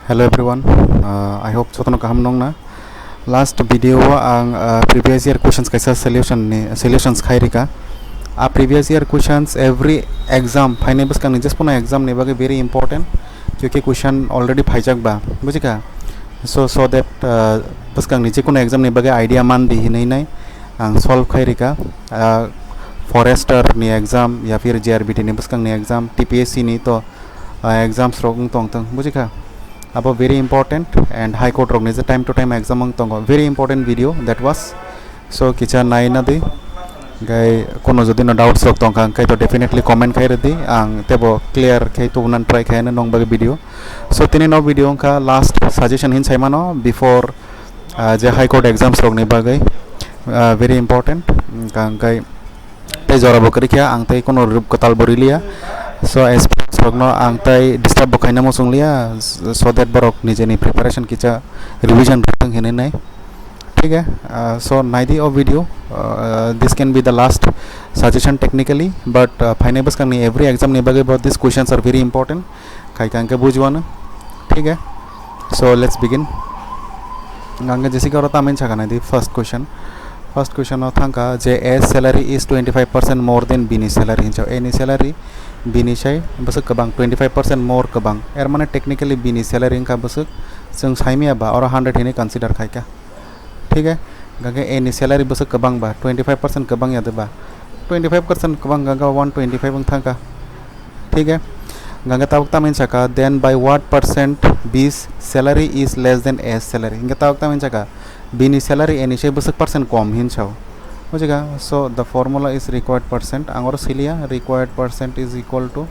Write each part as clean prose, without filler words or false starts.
Hello everyone. I hope jotono kaham nong na. Last video ang previous year questions kaisa solutions khairika. Previous year questions every exam फाइने बस का just पुना exam ने बागे very important क्योंकि question already फाइजक बा बुझी का so that बस का नीचे कोनो exam ने बागे idea मान दी ही नहीं ang solve khairika forester ni exam या फिर JRBT ni बस का ni exam TPSC ni तो exams रोगं तोंग तंग बुझी का about very important and high court rog is a time to time exam ang tongo very important video that was so kicha nai na di gai kono jodi no doubts rog tong kai to definitely comment khai redi ang tebo clear khai to nan try khai na nong bag video so tini no video ka last suggestion hin chaima no before je high court exams rog ni bagai very important kang kai te jora bokari kya ang tai kono rup kotal borilia so as sogno ang tai disturb bokhaina mo sunglia so that borok nije ni preparation kicha revision rang hene nai ठीक है so naidi of video this can be the last suggestion technically but फाइने बस करनी every exam ने बगे बहुत these questions are very important kai kan ke bujwana ठीक है so let's begin ganga जैसे क्या होता है मैं छाना दी first question होता है का जे as salary is 25% more than B ni salary हिंचो A ni salary B ni say बस कबांग 25% more कबांग एर माने technically B ni salary इनका बस संग साइमिया बा और 100 हिने consider खाई क्या ठीक है गंगे A ni salary बस कबांग बा 25% कबांग याद बा 25% कबांग गंगा 125 अंग था का ठीक है गंगा तावक्ता में चका then by what percent B's salary is less than A's salary Ganga तावक्ता में चका B ni salary A ni से बस % कम हिंचाओ बुझेगा so the formula is required percent angor silia required percent is equal to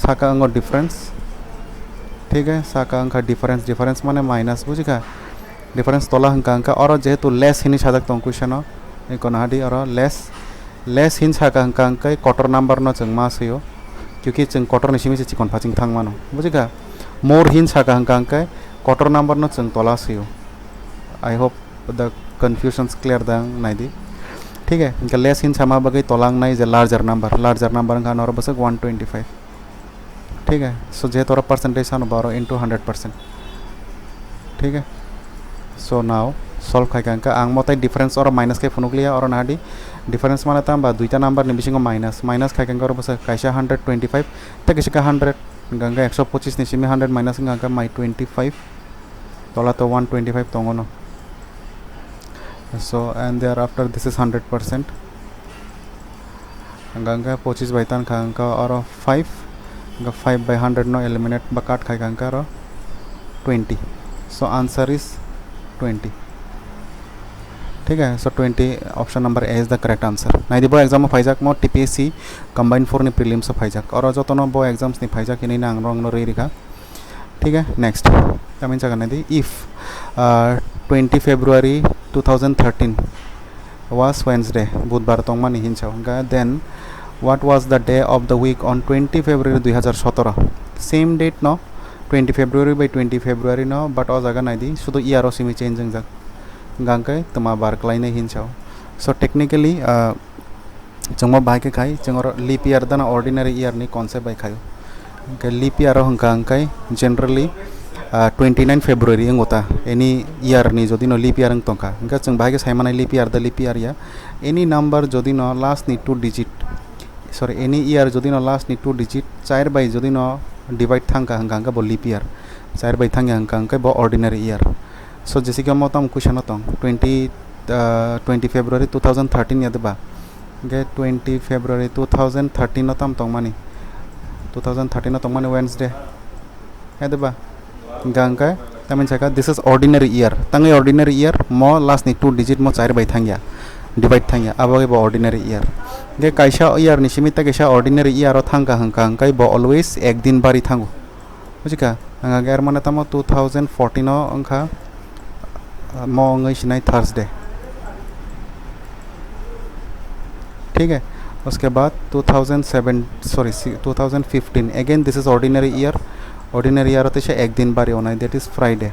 Saka angor difference ठीक है साका अंका difference माने minus बुझेगा difference तोला अंका और जेहेतु less हिनी सादक तो क्वेश्चन हो एक नाडी और less हिन साका अंका क्वार्टर नंबर न चंग मास हो क्योंकि चंग क्वार्टर निशिमी से चिकन फाचिंग थांग मानो बुझेगा more हिन साका अंका क्वार्टर नंबर न चंग तोला हो I hope the confusions clear दंग नाइदी ठीक है इनका लेस हिन सामा बगै तोलांग नाइ जे लार्जर नंबर का नर बस 125 ठीक है सो जे तोरा परसेंटेज सानो बारो इनटू 100% ठीक है सो नाउ सॉल्व खाइ कांका आंग मताइ डिफरेंस और माइनस के फनुकलिया और नाडी डिफरेंस माने ताम बा दुइटा नंबर नि बिसिंग माइनस खाइ कांका और बस काइसा 125 त किसका 100 गंगा 125 निसिमी 100 माइनस गंगा माइ 25 तोला तो 125 तंगो न so and thereafter this is 100% Ganga 25 by tan खांका और 5 by 100 no eliminate बकाट खाई खांका और 20 so answer is 20 ठीक है so 20 option number A is the correct answer नाइ दिबो एग्जाम में फाइजाक मो TPSC combine 4 नि prelims फाइजाक और जो तनो बो एग्जाम्स नि फाइजाक नि नांग रंग नो रेरिका ठीक है नेक्स्ट कमेंट जगह दी इफ 20 February 2013 was Wednesday बुधवार तोंग मानी हिंचाओ then what was the day of the week on 20 February 2017 same date no 20 February by 20 February no but और जगह नहीं दी शुद्ध ER ओ सिमी चेंज जग गांके तमा बार क्लाइन नहीं हिंचाओ so technically जंगो बाइक के खाई जंगो लीप ईयर दना ordinary year नहीं कॉन्सेप्ट बाइक खायो के leap year हंका हंकाई generally 29 February ang ota any year ni jodi no leap year ang tongka enka chung bhai ke saimana leap year ya any number jodi no last ni 2 digit sorry any year jodi no last ni 2 digit 4 by jodi no divide thangka hangka bo leap year 4 by thang hangka bo ordinary year so जैसे कि हम होता हूँ question होता हूँ 20 February 2013 याद बा गे 20 February 2013 होता हम तो मानी 2013 होता मानी Wednesday याद बा गंगा तमिन छका दिस इज ऑर्डिनरी ईयर तंगे ऑर्डिनरी ईयर मो लास्ट नि 2 डिजिट मो 4 बाय थांगिया डिवाइड थांगिया अबगे बो ऑर्डिनरी ईयर गे काइसा ईयर नि सिमिता केसा ऑर्डिनरी ईयर थांगा हंका हंकाय बो ऑलवेज एक दिन बारी थांगो बुझिका हंगा गेर माने तमो 2014 अंखा मो ngै सिनाय थर्सडे ठीक है उसके बाद 2015 again this is ordinary year होते से एक दिन बारी होना दैट इज फ्राइडे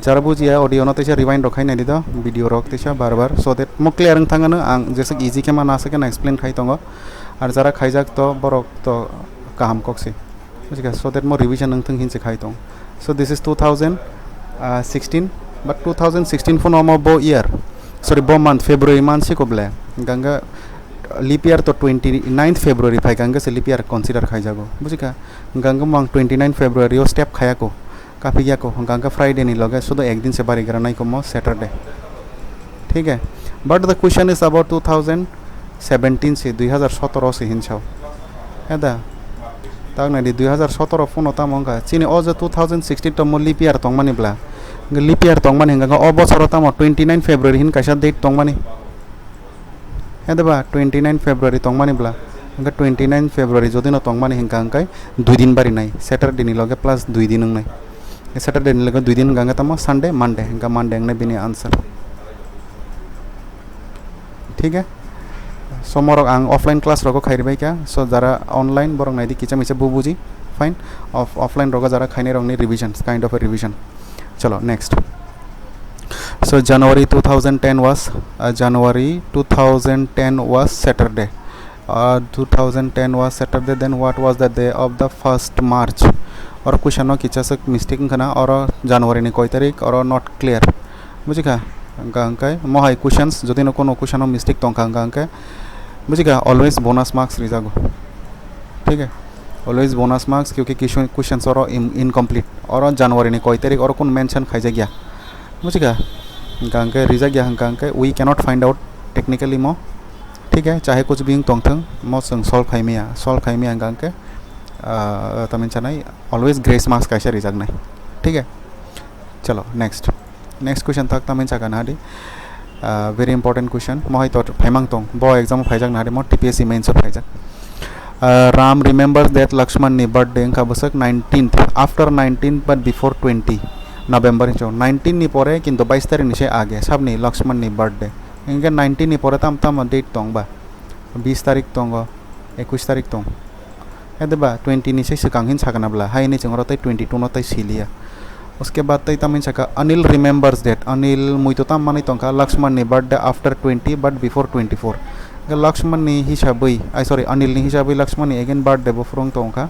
जरा बुझिया ऑडियो न तेसे रिवाइंड रखाई नहीं दो वीडियो रख तेसे बार बार सो दैट मो क्लियर थांगानो आं जैसे इजी के मा ना सके ना एक्सप्लेन खाई तंगो और जरा खाइजाक तो बरक तो काम कक्सी बुझिका so that more revision nang thung hin se khai tong so this is 2016 but 2016 phone mo bo year sorry bo month February month se koble ganga leap year to 29th February phai ganga se leap year consider khai jago बुझिका Ganga mang 29 February o step khaya ko काफी गया को Ganga Friday नहीं लगे शुद्ध एक दिन से बारी करा नहीं को मो सैटरडे ठीक है but the question is about 2017 से 2017 से हिंसाओ है दा ताक नहीं 2017 फोन होता मंगा चीनी ओ जो 2016 तो मो लीप ईयर तोंग मानी ब्ला लीप ईयर तोंग मानी गंगा ओ बसर होता मो 29 February हिन कैसा डेट तोंग मानी है दा बा 29 February तोंग मानी ब्ला गंगा 29 February जो दिन तोंग मानी हिंगा गंगा 2 दिन बारी नहीं सैटरडे नहीं लगे प्लस 2 दिन नहीं सैटरडे नहीं लगे 2 दिन गंगा तमो संडे मंडे गंगा मंडे ने बिनी आंसर ठीक है सो मोर आं ऑफलाइन क्लास रगो खाइरबाय क्या सो जरा ऑनलाइन बरं नाइदि किचा मिसे बुबुजी फाइन ऑफलाइन रगो जरा खाइने रंगनि revision kind of a revision चलो next so January 2010 was Saturday 2010 was Saturday then what was the day of the 1st March और क्वेश्चन किचा से मिस्टेक खना और जनवरी ने कोई तारीख और नॉट क्लियर बुझिका गांकाय मोहाय क्वेश्चंस जदि न कोनो क्वेश्चन मिस्टेक तो गांकाय बुझिका ऑलवेज बोनस मार्क्स रिजागो ठीक है ऑलवेज बोनस मार्क्स क्योंकि क्वेश्चंस और इनकम्प्लीट और जनवरी ने कोई तारीख और कौन मेंशन खाई जा गया बुझिका गांकाय रिजा गया गांकाय we cannot find out technically मो ठीक है चाहे कुछ भी तोंथं मो जों सॉल्व खाइमिया गांकाय तमिन चानाई ऑलवेज ग्रेस मार्क्स कैसे रिजागनाय ठीक है चलो नेक्स्ट क्वेश्चन तक तमिन चागा नादि वेरी इंपॉर्टेंट क्वेश्चन मोहाय तो फाइमांग तों बो एग्जाम फाइजाग नादि मो TPSC मेंस फाइजाग राम रिमेंबर्स दैट लक्ष्मण नि बर्थडे का बसक 19th after 19 but before 20 November जो 19 नि परे किंतु 22 तारिख नि से आगे सबनि लक्ष्मण नि बर्थडे इनके 19 नि परे तम डेट तों बा 20 तारिख तों 21 तारिख तों एदबा 20 नि से सिकांगिन सागनाब्ला हाय नि जोंरो तै 22 न तै सिलिया उसके बाद तै तमिन सका अनिल रिमेंबर्स दैट अनिल मुइतो तम माने तंका लक्ष्मण नि birthday after 20 but before 24 Lakshman नि हिसाबै सॉरी अनिल नि हिसाबै लक्ष्मण नि अगेन बर्थडे बफरंग तंका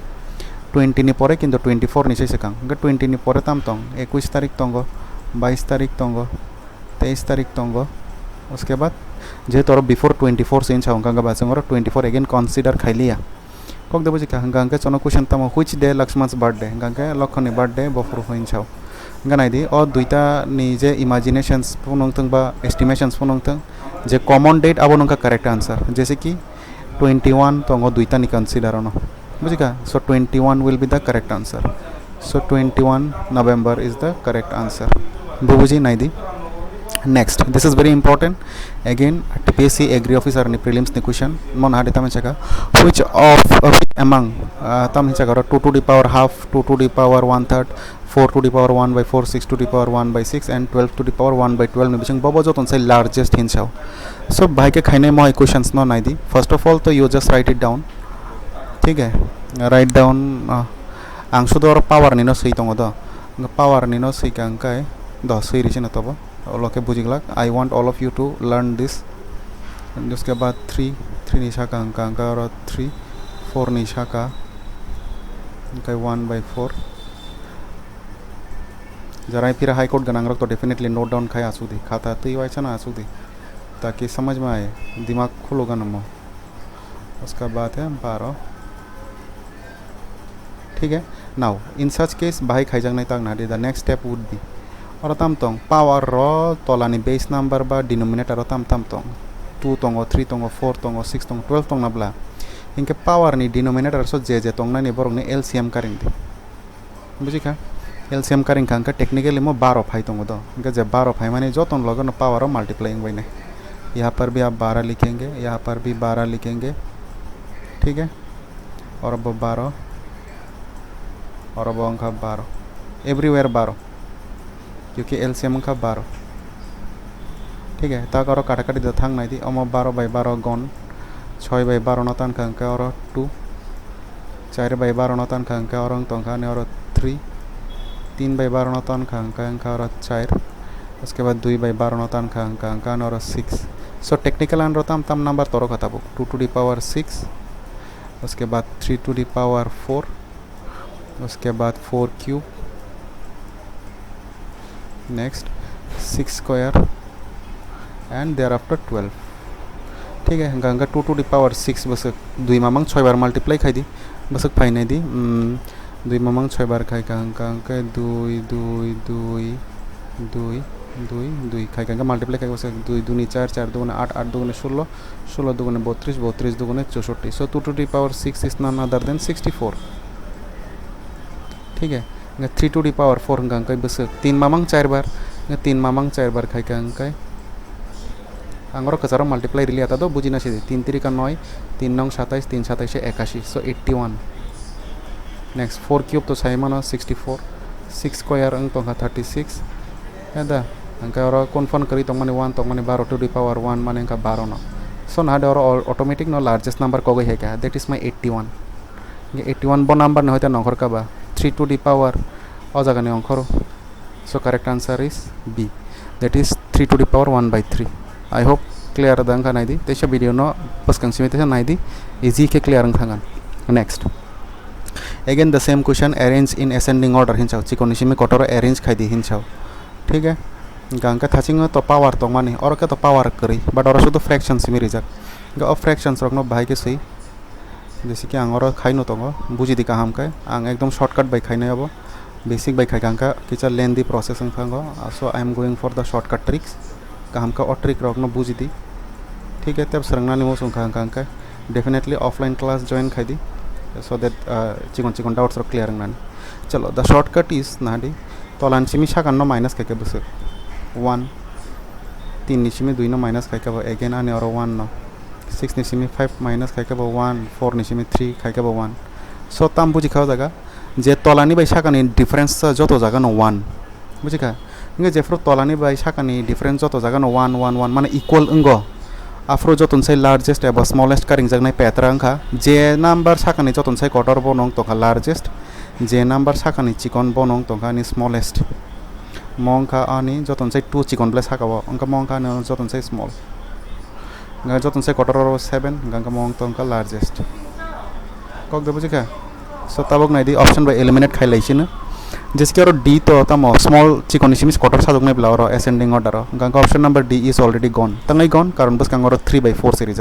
20 नि परे किंतु 24 नि से सिकां 20 नि परे तम तंग 21 तारिख तंग 22 तारिख तंग 23 तारिख तंग उसके बाद जे तोर बिफोर 24 से इंछांगा गा बासंगर 24 अगेन कंसीडर खाइलिया कोक देबो जिका हंगांके चनो क्वेश्चन तम व्हिच डे लक्ष्मण's बर्थडे हंगांके लक्ष्मणनि बर्थडे बफर होइनछाव गानाइदि अ दुइता नि जे इमेजिनेशंस पुनंथं बा एस्टिमेशंस पुनंथं जे कॉमन डेट अब नंका करेक्ट आंसर जैसे कि 21 तंगो दुइता नि कंसीडर न बुझिका so 21 will be the correct answer so 21 November is the correct answer बुबुजी नाइदि next this is very important again TPSC agri officer नि प्रीलिम्स नि क्वेश्चन मन हादि तम चका व्हिच ऑफ अमंग तम चका 2 to the power half 2 to the power 1/3 4 to the power 1/4 6 to the power 1/6 and 12 to the power 1/12 नि बिसंग बबो जतन से लार्जेस्ट हिंसाव सो भाई के खाइने म क्वेश्चंस न नाइदि फर्स्ट ऑफ ऑल तो you just right it down ठीक है राइट डाउन आं सुदो और पावर नि न सही तंग द पावर नि न सही कांकाय द सही रिसिन तब ओलके बुझिगलाक I want all of you to learn this उसके बाद 3 निशा का अंक और 3 4 निशा का 1/4 जरा फिर हाई कोर्ट गनांग तो डेफिनेटली नोट डाउन खाए आंसू दी खाता तो ये ना आंसू दी ताकि समझ में आए दिमाग खुलोगा नमो उसका बाद है 12 ठीक है नाउ इन सच केस भाई खाई नहीं तक ना the next step would be और तम तंग पावर रो तोलानी बेस नंबर बा डिनोमिनेटर तम तंग 2 तंग 3 तंग 4 तंग 6 तंग 12 तंग नबला इनके पावर नि डिनोमिनेटर सो जे तंग ना नि बरंग नि LCM करिंग दे बुझिका LCM करिंग खांका टेक्निकली मो 12 फाइ तंग दो इनके जे 12 फाइ माने जो तंग लगन पावर मल्टीप्लाइंग बने यहाँ पर भी आप 12 लिखेंगे यहाँ पर भी 12 लिखेंगे ठीक है और अब 12 और अब अंक 12 एवरीवेयर 12 क्योंकि LCM का 12 ठीक है ताक और काटाकाटी द थांग नाइदि अम 12/12 गन 6/12 नतान खांका और 2 4/12 नतान खांका और तंका ने और 3 3/12 नतान खांका और 4 उसके बाद 2/12 नतान खांका और 6 सो टेक्निकल आन रतम तम नंबर तोरो कताबो 2 to the power 6 उसके बाद 3 to the power 4 उसके बाद 4 cube, next 6 square and thereafter 12। ठीक है गंगा 2 टू द पावर 6 बसक 2 मामंग 6 बार मल्टीप्लाई खाई दी बसक फाइनाई दी 2 मामंग 6 बार खाई गंगा 2 2 2 2 2 2 खाई गंगा मल्टीप्लाई खाई Basak 2 2 4 4 2 8 8 2 16 16 2 32 32 2 64। So 2 to the power 6 is none other than 64। ठीक है 3 टू द पावर 4 गंगा बसक 3 मामंग 4 बार 3 मामंग 4 बार खाई गंगा आंगरो कचारो मल्टीप्लाई रिली आता तो बुझी ना 3 3 का 9 3 9 27 3 27 81। सो 81। नेक्स्ट 4 क्यूब तो साइमन 64 6 स्क्वायर अंग तो 36 है दा अंका और कन्फर्म करी तो माने 1 तो माने 12 टू द पावर 1 माने का 12 ना। सो ना और ऑटोमेटिक नो लार्जेस्ट नंबर को गई है क्या दैट इज माय 81। ये 81 बो नंबर न होता नंबर का बा 3 टू द पावर और जगह ने अंकरो। So correct answer is B that is 3 to the power 1/3। I hope clear दंगा नाइदी तेज वीडियो नो पसकंसी में तेज नाइदी इजी के क्लियर थांगन। Next again the same question arrange in ascending order हिंचाव चिकोनिशी में कटोरो अरेंज खाई दी हिंचाव। ठीक है गांका थाचिंग तो पावर तो मानी और के तो पावर करी बट और शुद्ध फ्रैक्शन से मेरी जग गा फ्रैक्शंस रखनो भाई के सही जैसे कि आंग और खाई नो तो बुझी दी काम का आंग एकदम शॉर्टकट बाई खाई अब बेसिक बाई खाई गांका किचा लेंदी प्रोसेसिंग थांगो। So I am going for the shortcut tricks काम का और ट्रिक रखना बुझी दी। ठीक है तब सरंगना निमो सुखा का डेफिनेटली ऑफलाइन क्लास ज्वाइन खाई दी सो दैट चिकन चिकन डाउट्स रो क्लियर ना। चलो द शॉर्टकट इज नाडी तलानसिमी साकान माइनस खाई बस 1 3 निशिमी 2 माइनस खाई अगेन आने और 1 न 6 निशिमी 5 माइनस खाई 1 4 निशिमी 3 खाई 1। सो तम बुझी खाओ जगह जे तलानी बाई साकानी डिफरेंस जो तो जगह न 1 बुझी खा इंगे जेफ्रो तलानी बाई साकानी डिफरेंस जो तो जगह न 1 1 1 माने इक्वल इंगो आफ्रो जो तुनसे लार्जेस्ट एबा स्मॉलेस्ट का रिंगजगनाय पैतरा अंखा जे नंबर साकानी जो तुनसे कटर बनों तो लार्जेस्ट जे नंबर साकानी चिकन बनों तो नि स्मॉलेस्ट मोंका आनी जो तुनसे 2 चिकन प्ले साकाव अंका मोंका न जो तुनसे स्मॉल गा जो तुनसे कटर 7 गंगा मोंग तो अंका लार्जेस्ट कक दे बुझी का। सो तबक नाइदी ऑप्शन बाय एलिमिनेट खाई लाइसिन जैसे कि और डी तो तम स्मॉल चिकन इसिमिस कटर साजोगनाय ब्ला और असेंडिंग ऑर्डर गंगा option number D is already gone तंगाई गॉन कारण बस गंगा 3/4 सीरीज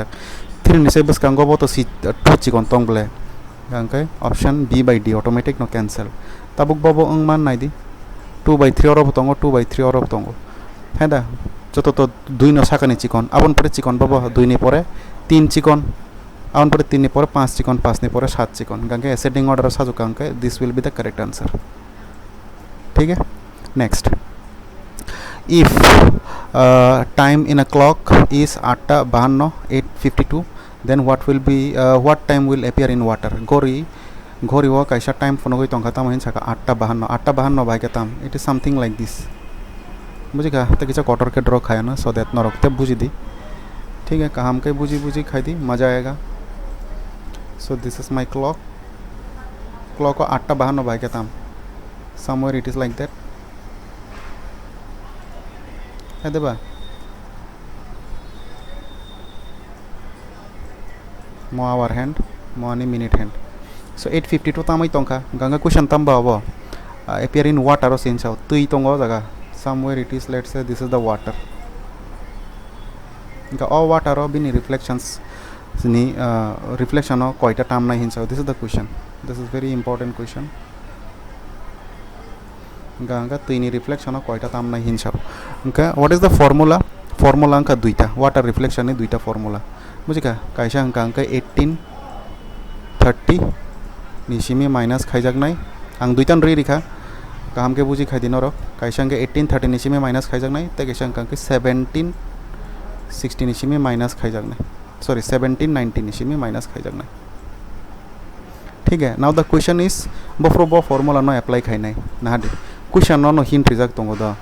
3 निसे बस गंगा बो तो 2 चिकन तंग ब्ले गंगा option B by D automatic नो कैंसिल तबक बबो अंग मान नाइदी 2/3 और बतंगो 2/3 और बतंगो है दा जो तो 2 न साकानी चिकन आबन परे चिकन बबो 2 नि परे 3 चिकन आबन परे 3 नि परे 5 चिकन 5 नि परे 7 चिकन गंगा असेंडिंग ऑर्डर साजो गंगा this will be the correct answer. ठीक है next if time in a clock is 8:52 8:52 then what will be what time will appear in water घोरी घोरी वो कैसा टाइम फोन गई तो तम हिन सका 8:52 भाई के तम it is something like this बुझी का तो किसा क्वार्टर के ड्रॉ खाया ना सो दैट न रखते बुझी दी। ठीक है काम के बुझी बुझी खाई दी मजा आएगा। सो this is my clock clock को 8:52 भाई के तम somewhere it is like that है देबा मो आवर हैंड मो ani minute hand। so 8:52 तामै तंखा गंगा क्वेश्चन तंबा अब appear in water sin chau tui tongo jaga somewhere it is let's say this is the water ga all water bini reflections ni reflection koita tam na hin chau this is the question this is very important question Ganga तीन reflection कोईटा ताम ना हिंसा उनका what is the formula formula अंका दुईटा water reflection ने दुईटा formula मुझे का कैसा अंका अंका 18 30 निशिमी माइनस खाई जगनाय आं दुईटान री रिखा काम के बुझी खाई दिन और कैसा अंका 18 30 निशिमी माइनस खाई जगनाय ते कैसा अंका 17 60 निशिमी माइनस खाई जगनाय सॉरी 17 90 निशिमी माइनस खाई जगनाय। ठीक है नाउ द क्वेश्चन इज बफ्रो बो फार्मूला नो अप्लाई खाई नाय ना दे क्वेश्चन नो हिंट रिजाक तंगो द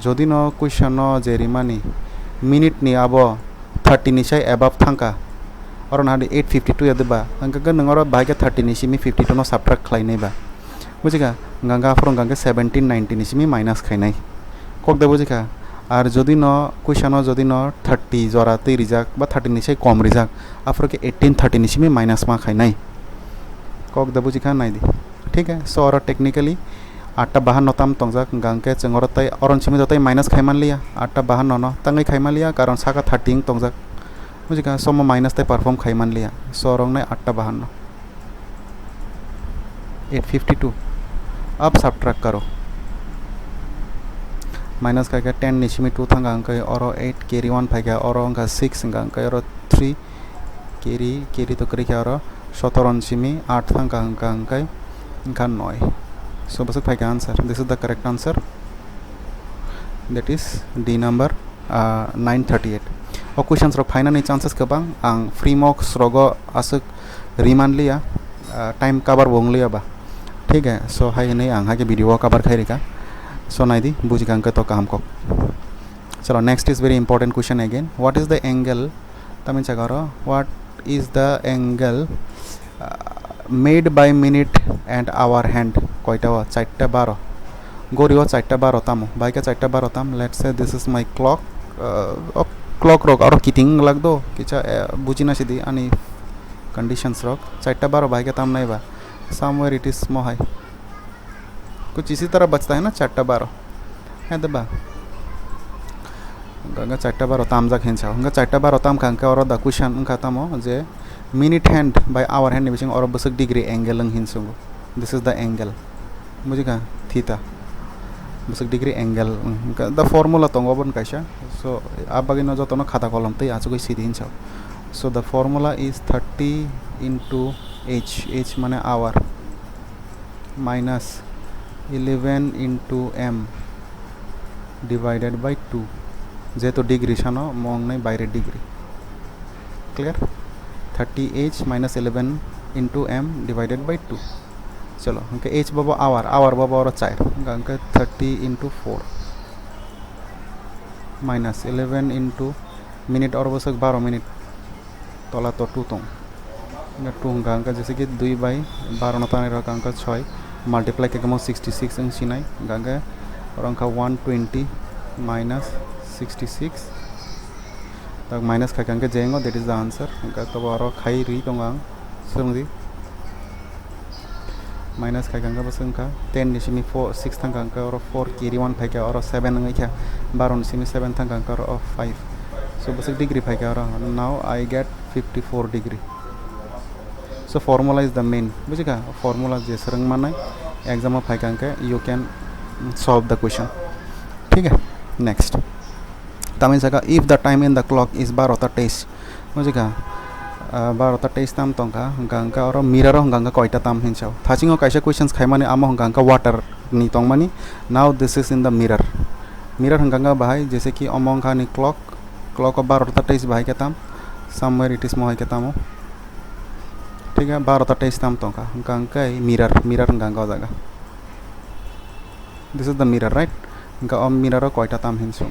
जदि नो क्वेश्चन जेरिमानी मिनिट नि अब 30 निसाय एबाव थांका और ना 8:52 यदबा अंका नंगर भाई के 30 निसिमी 52 नो सबट्रैक्ट खाइनाय बा बुझिका गंगा फ्रम गंगा 17 90 निसिमी माइनस खाइनाय कक दे बुझिका और जदि नो क्वेश्चन जदि नो 30 जरा तै रिजाक बा 30 निसाय कम रिजाक आफ्रो के 18 30 निसिमी माइनस मा खाइनाय कक दे बुझिका नाय दि ठीक है सो और टेक्निकली 852 ताम तंगजाक गांके चंगोर तय और छिमी जतय माइनस खाइमान लिया 852 न तंगै खाइमान लिया कारण साका 30 तंगजाक बुझिका सम माइनस तय परफॉर्म खाइमान लिया सो रंग ने 852 852 अब सब्ट्रैक्ट करो माइनस का 10 निशिमी 2 थांगा अंक और 8 कैरी 1 फाइगा और अंक 6 अंक और 3 कैरी तो करी क्या और 17 निशिमी 8 थांगा अंक इंका 9 so बस फाइगा answer this is the correct answer that is D number 938 और क्वेश्चंस रो फाइनल चांसेस कबां आं फ्री मॉक्स रोगो असक रिमान लिया टाइम कवर बोंग लिया बा ठीक है सो हाई नहीं आं हाके वीडियो कवर खाइरिका सो नाइदी बुझी कांके तो काम को चलो next is very important question again what is the angle तमिन चगारो what is the angle made by minute and hour hand कयटा 4टा 12 गोरियो 4टा 12 तामो बाइका 4टा 12 ताम let's say this is my clock clock रोक और किटिंग लग दो किचा बुझी ना सिदी अनि कंडीशंस रोक 4टा 12 बाइका ताम नहीं बा somewhere it is small high कुछ इसी तरह बचता है ना 4टा 12 है दबा गंगा 4टा 12 ताम जा खेंचा गंगा 4टा 12 ताम कांके और द क्वेश्चन उनका तामो जे minute hand by hour hand बिचिंग और बसक डिग्री एंगल लंग हिंसुंगो दिस इज द एंगल मुझे का थीटा बसक डिग्री एंगल द फॉर्मूला तंगो बन कैसा सो आप बाकी न जतो न खाता कॉलम तई आज कोई सीधी हिंचा so the formula is 30 into h माने hour minus 11 into m divided by 2 जेहेतु डिग्री छानो मॉन्ग नहीं बाइरे degree clear 30h minus 11 into m divided by 2 चलो हमके h बाबा आवर बाबा और 4 हमके 30 into 4 minus 11 into मिनट और बस 12 मिनट तोला तो 2 तो 2 हमका जैसे कि 2/12 नताने रहा हमका 6 मल्टीप्लाई के कमो 66 इंच सिनाई गांगे और अंका 120 minus 66 तक माइनस खाई कांगे जाएंगे दैट इज द आंसर अंका तो और खाई री तो गांग समझी माइनस खाई कांगे बस अंका 10 निशिमी 4 6 था कांगे और 4 कैरी 1 फाइ क्या और 7 अंगे क्या 12 निशिमी 7 था कांगे और 5 सो बस डिग्री फाइ क्या और now I get 54 degree so formula is the main बुझेगा formula जैसे रंग माना एग्जाम फाइ कांके you can solve the question ठीक है नेक्स्ट तमिल सका if the time in the clock is 12:23 बुझेगा 12:23 ताम तंका गांका और मिरर गांका कयटा ताम हिंचाव थाचिंग काइसा क्वेश्चंस खाइ माने आम गांका वाटर नि तंग मानी now this is in the mirror गांका बाहाय जैसे कि अमंग का नि क्लॉक 12:23 बाहाय के ताम समवेयर इट इज मोहाय के तामो ठीक है 12:23 ताम तंका गांका मिरर गांका जागा this is the mirror right गांका मिरर कयटा ताम हिंचो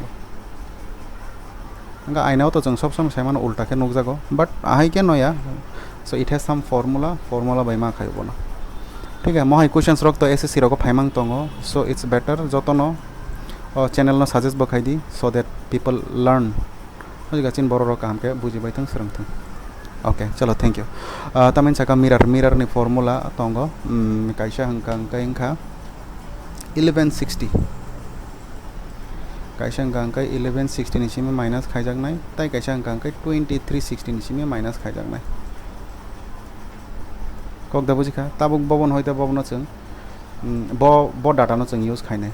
गांका आइनाव तो जों सब सम सामान उल्टा के नुक जागो बट आहाय के नया so it has some formula by मा खाइबो ना ठीक है मोहाय क्वेश्चंस रख तो एसएससी रको फाइमांग तंगो सो इट्स बेटर जतनो चैनल न सजेस्ट बखाइ दी सो दैट पीपल लर्न बुझिगा चिन बरो रो काम के बुझि बायथं सरंथं ओके चलो थैंक यू तमिन सका मिरर नि फॉर्मूला तंगो काइसा हंका 1160 काइसा हंका 1160 निसी में माइनस खाइजाक नाय ताई काइसा हंका 2360 निसी में माइनस खाइजाक नाय कक दा बुझिखा ताबुक बबन होयता बबन जों ब डाटा न जों यूज खाइनाय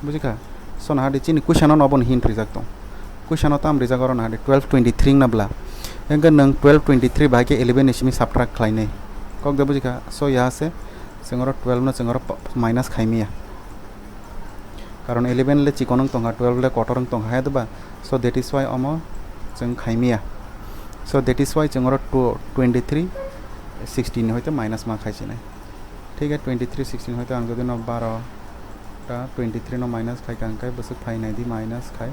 बुझिखा सोना हादि चिनि क्वेश्चन न बन हिंट रिजाक दं क्वेश्चन ताम रिजाक और नादि 1223 नब्ला एंगा नंग 1223 भागे 11 निसिमी सब्ट्रैक्ट खाइनाय कक दा बुझिखा सो यहाँ से जोंर 12 न जोंर माइनस खाइमिया कारण 11 ले चिकन तंगा 12 ले कटर तंगा है दबा so that is why um जों खाइमिया सो दैट इज व्हाई जोंर 23 16 होयतो माइनस मा खाइसिनाय ठीक है 23 16 होयतो आं जदि न 12 टा 23 न माइनस खाइ कांकाय बस फाइनाय दी माइनस खाइ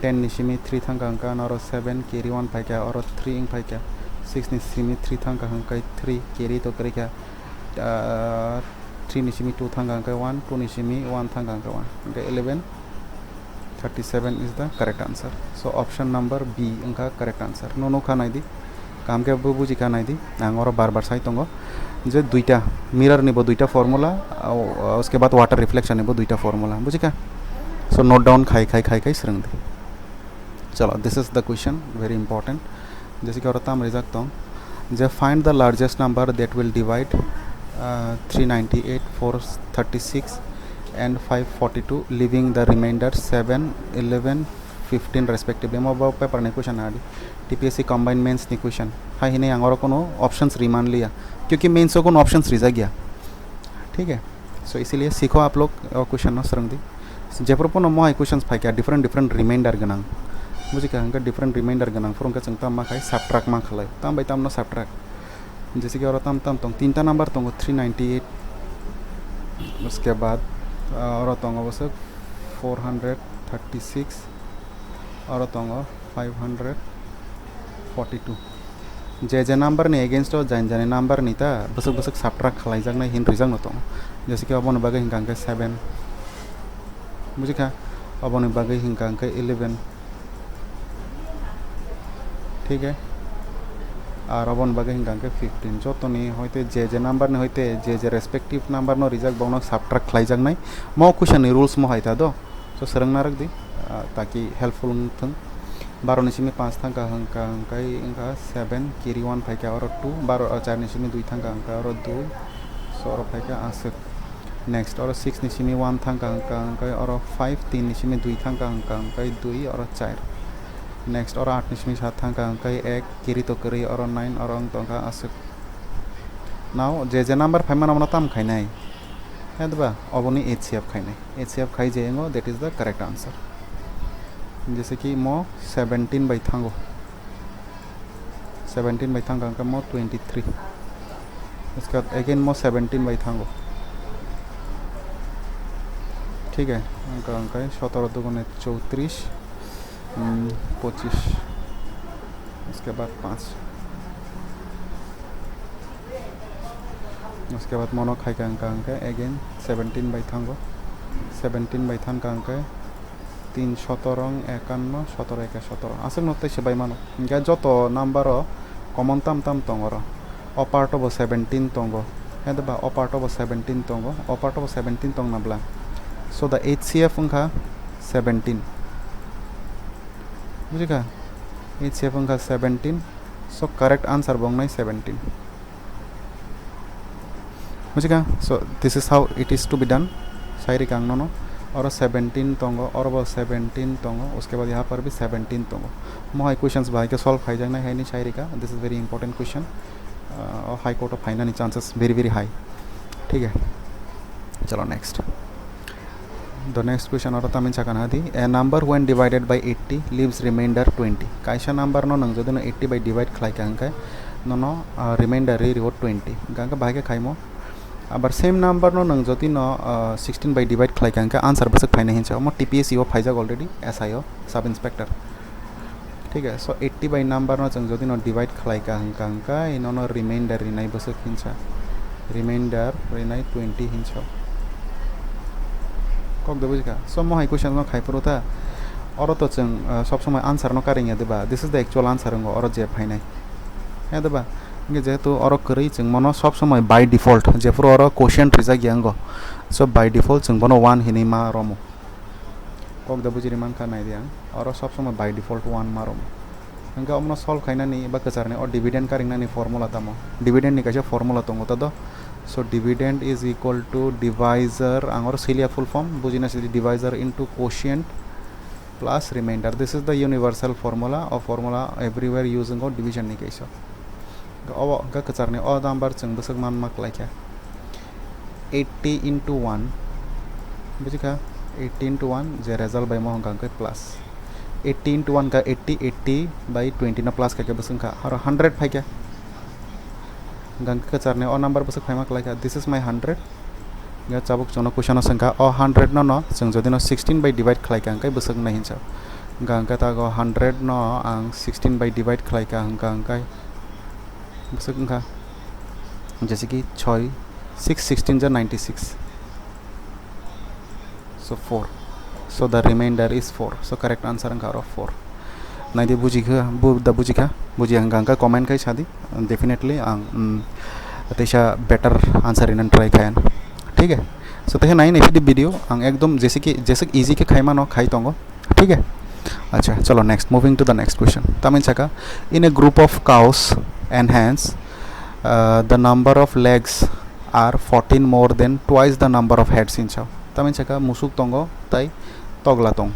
10 निशिमी 3 थांका अंका और 7 कैरी 1 फाइ क्या और 3 इंग फाइ क्या 6 निशिमी 3 थांका अंका 3 कैरी तो करे क्या 3 निशिमी 2 थांका अंका 1 2 निशिमी 1 थांका अंका 1 अंका 11 37 is the correct answer so option number B अंका correct answer नो खानाय दी काम के बुझी का नाइदी आंग और बार बार साइ तंगो जे दुईटा मिरर निबो दुईटा फॉर्मूला उसके बाद वाटर रिफ्लेक्शन निबो दुईटा फॉर्मूला बुझी का सो नोट डाउन खाई सरंग दे चलो this is the question very important जैसे कि और ताम रिजल्ट तो जे find the largest number that will divide 398 436 and 542 leaving the remainder 7 11 15 respectively mo ba paper ne question आदि TPSC combined mains ने question हा ही नहीं आंगोर कोनो ऑप्शंस रिमान लिया क्योंकि मेंस को ऑप्शंस रिजा गया ठीक है सो इसीलिए सीखो आप लोग क्वेश्चन न सरंग दी जेपर पनो mo क्वेश्चंस फाइका डिफरेंट रिमाइंडर गनां मुझे का हंका डिफरेंट रिमाइंडर गनां फरं का चंगता मा खाय सबट्रैक्ट मा खलाय ताम बाय ताम न सबट्रैक्ट जैसे कि और ताम तंग तीनटा नंबर तंग 398 उसके बाद और तंग बस 436 और तंग 542 जे नंबर ने अगेंस्ट जान जाने नंबर नीता बसक सबट्रैक्ट खलाई जागना हिन रिजंग न तंग जैसे कि अबन बागे हिंका 7 मुझे का अबन बागे हिंका 11 ठीक है और अबन बागे हिंका 15 जो तो नहीं होते जे नंबर ने होते जे रेस्पेक्टिव नंबर नो रिजल्ट बाउन सबट्रैक्ट खलाई जागनाय मो क्वेश्चन रूल्स मो हायता दो सो सरंगना रख दी ताकि हेल्पफुल थं 12 निशिमी 5 थांका हंका 7 केरी 1 फाइका और 2 12 4 निशिमी 2 थांका हंका और 2 सो और फाइका आसक नेक्स्ट और 6 निशिमी 1 थांका हंका और 5 3 निशिमी 2 थांका हंका 2 और 4 नेक्स्ट और 8 निशिमी 7 थांका हंका 1 केरी तो करी और 9 और अंक तंका आसक नाउ जे नंबर फाइमा नमना ताम खाइनाय है दबा अबनी HCF खाइनाय HCF खाइ Django that is the correct answer जैसे कि मो 17 बाई थांगो 17 बाई थांगा अंका मो 23 इसका अगेन मो 17 बाई थांगो ठीक है अंका अंका 17 दुगुने 34 25 उसके बाद 5 उसके बाद मोनो खाई का अंका अगेन 17 बाई थांगो 17 बाई थांगा अंका 3 17 51 17 17 आसक नते से बाई मानो इनका जो तो नंबर कमन ताम तंगो अ पार्ट ऑफ 17 तंगो है दबा अ पार्ट ऑफ 17 तंगो अ पार्ट ऑफ 17 तंग नबला सो द HCF उनका 17 बुझे का HCF उनका 17 सो करेक्ट आंसर बोंगनाय 17 बुझे का so this is how it is to be done शायरी कांग नो और 17 तंगो और वो 17 तंगो उसके बाद यहाँ पर भी 17 तंगो मो हाई क्वेश्चंस भाई के सॉल्व खाई जाना है नहीं शायरी का this is very important question और high court of final chances very high ठीक है चलो नेक्स्ट द नेक्स्ट क्वेश्चन और तमिल छाकाना दी a number when divided by 80 leaves reminder 20 कायसा नंबर नो नंग जदन 80 बाय डिवाइड खलाई कांका नो रिमाइंडर री रिवॉर्ड 20 गांका भागे खाइमो आबार सेम नंबर नो नंग जति न 16 बाय डिवाइड खलाई कांका आंसर बसक फाइना हिंचा म TPSC फाइजाग ऑलरेडी SIO सब इंस्पेक्टर ठीक है सो 80 बाय नंबर नो जंग जति न डिवाइड खलाई कांका इन नो रिमाइंडर रिनाय बसक हिंचा रिमाइंडर रिनाय 20 हिंचा कक दबुज का सो म हाई क्वेश्चन नो खाइपुरो था और तो जंग सब समय आंसर नो कारिंग देबा this is the actual answer ngo और जे फाइनाय है देबा जेहेतु और करी जों मनो सब समय बाय डिफॉल्ट जेफोर और क्वोशिएंट रिजा गियांगो सो बाय डिफॉल्ट जों बनो 1 हिनि मा रमो कक द बुजिरि मान का नाय दिया और सब समय बाय डिफॉल्ट 1 मा रमो हंगा हमनो सॉल्व खाइनानि बा कचारने और डिविडेंड कारिंगनानि फॉर्मूला तमो डिविडेंड नि कासे फॉर्मूला तंगो तद so dividend is equal to divisor आंगर सिलिया फुल फॉर्म बुजिना से divisor into quotient plus remainder this is the universal formula और फॉर्मूला एवरीवेयर यूजिंग और डिवीजन नि कैसे अब का कचारने और नंबर जों बसक मान माक लाइका 80 into 1 बुझी का 80 into 1 जे रिजल्ट बाय मोहंगा के प्लस 80 into 1 का 80 बाय 20 ना प्लस का बसक का और 100 फाइ क्या गंग कचारने और नंबर बसक फाइ माक लाइका दिस इज माय 100 या चाबुक जोनो क्वेश्चन संख्या और 100 न जों जदिनो 16 बाय डिवाइड खलाइका अंकै बसक नहीं हिंसा गंग का 100 न आं 16 बाय डिवाइड खलाइका अंकै बसक उनका जैसे कि 6 16 जा 96 so 4 so the reminder is 4 so correct answer अंका और 4 नायदि बुजिखा बुजि हंगा कमेंट खाई सादी डेफिनेटली आं तेसा बेटर आंसर इन ट्राई खायन ठीक है सो तेहे नाइन एफिडी वीडियो आं एकदम जैसे इजी के खाइमा न खाई तंगो ठीक है अच्छा चलो next moving to the next question तमिन छका in a group of cows and hens the number of legs are 14 more than twice the number of heads in छाव तमिन छका मुसुक तंगो ताई तगला तंग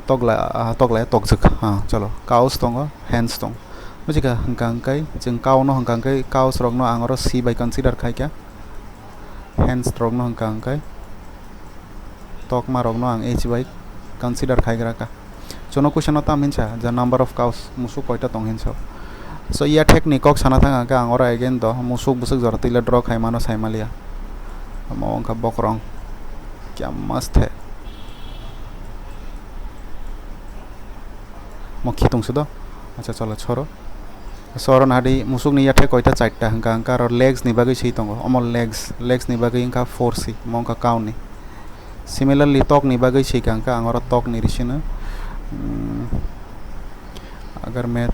तगला तगजक हाँ चलो काउस तंगो हैंस तंग बुझिका हंकांकाई जों काउनो हंकांकाई काउस रगनो आंगरो सी बाय कंसीडर खाय क्या हैंस रगनो हंकांकाई तकमा रगनो आं एच बाय कंसीडर खायग्रा का चनो क्वेश्चन ताम हिंसा द नंबर ऑफ काउस मुसुक कयटा तंग हिंसा सो या टेक्निक कक साना थांगा का आंगरो अगेन द मुसुक बुसुक जरतिले ड्र खायमानो सायमालिया मौंका बकरंग क्या मस्त है मक्खी तुंगसु दो अच्छा चलो छोरो सर नाडी मुसुक नि याथे कयटा चारटा हंका हंका और लेग्स नि बागै sei tongo अमल लेग्स नि बागै हंका 4c मौंका काउनि सिमिलारली तक नि बागै sei हंका आंगरो तक नि रिसिनो अगर मैं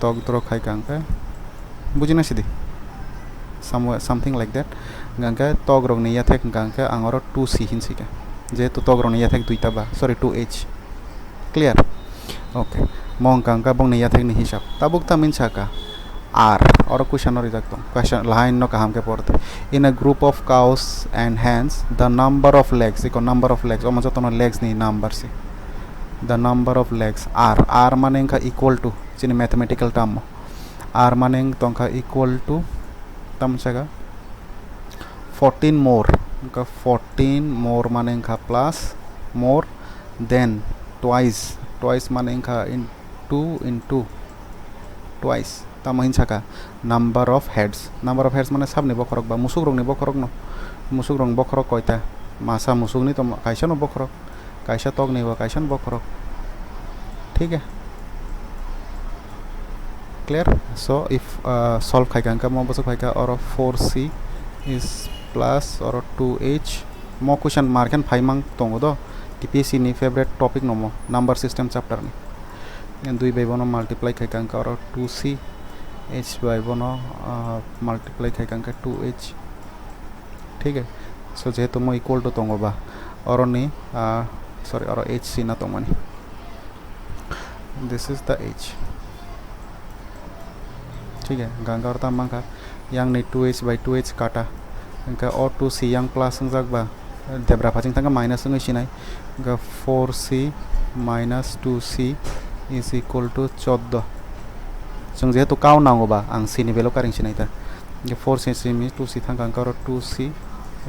तक द्रो खाय हंका बुजिना सिदि समथिंग लाइक दैट हंका तक रग नि याथे हंका आंगरो 2c हिनसिका जेहेतु तक रग नि याथे दुइटा बा सॉरी 2h क्लियर ओके मौंका बंग नहीं याथे नहीं हिसाब तबुक तमिन छका आर और क्वेश्चन और इजक क्वेश्चन लाइन नो काम के पड़ते in a group of cows and hens the number of legs इको नंबर ऑफ लेग्स ओमजो तो लेग्स नहीं नंबर से the number of legs are माने इनका इक्वल टू चिन मैथमेटिकल टर्म आर माने इनका इक्वल टू तम छका 14 मोर इनका 14 मोर माने इनका प्लस मोर देन ट्वाइस माने इनका इन 2 into twice तमहिन छका नंबर ऑफ हेड्स माने सब नि बखरक बा मुसुक रंग नि बखरक न मुसुक रंग बखरक कयता मासा मुसुक नि तो कायसा न बखरक कायसा तक नि बा कायसा बखरक ठीक है क्लियर सो इफ सॉल्व खायका म बसु खायका और 4c is plus और 2h म क्वेश्चन मार्कन फाइमांग तंगो दो TPSC नि फेवरेट टॉपिक नमो नंबर सिस्टम चैप्टर नि दुई बाई बनो मल्टीप्लाई खायका और 2c h बाई बनो मल्टीप्लाई खायका 2h ठीक है सो जेहेतु मो इक्वल टू तंगोबा और नि सॉरी और h सी ना तंगनी दिस इज द h ठीक है गंगा और तमांका यांग नि 2h बाई 2h काटा इनका और 2c यांग प्लस संजाकबा देब्रा फाजिंग थांगा माइनस संग सिनाय 4c minus 2c is equal to 14 जों जेहेतु काउ नांगोबा आं c नि भेलु कारिं सिनायता 4c मिस 2c थांगा और 2c